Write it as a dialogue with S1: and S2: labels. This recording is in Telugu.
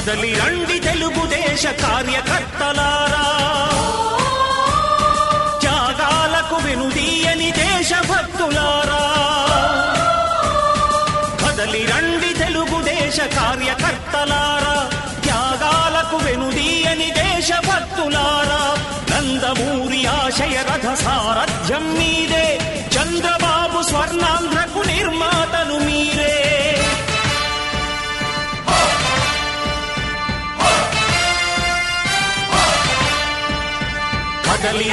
S1: కదలి రండి తెలుగుదేశ కార్యకర్తలారా, త్యాగాలకు వెనుదీయని దేశభక్తులారా. కదలి రండి తెలుగుదేశ కార్యకర్తలారా, త్యాగాలకు వెనుదీయని దేశభక్తులారా. నందమూరి ఆశయ రథ సారథ్యం మీదే, చంద్రబాబు స్వర్ణాంధ్రకు నిర్మాతలు మీరే. కదలి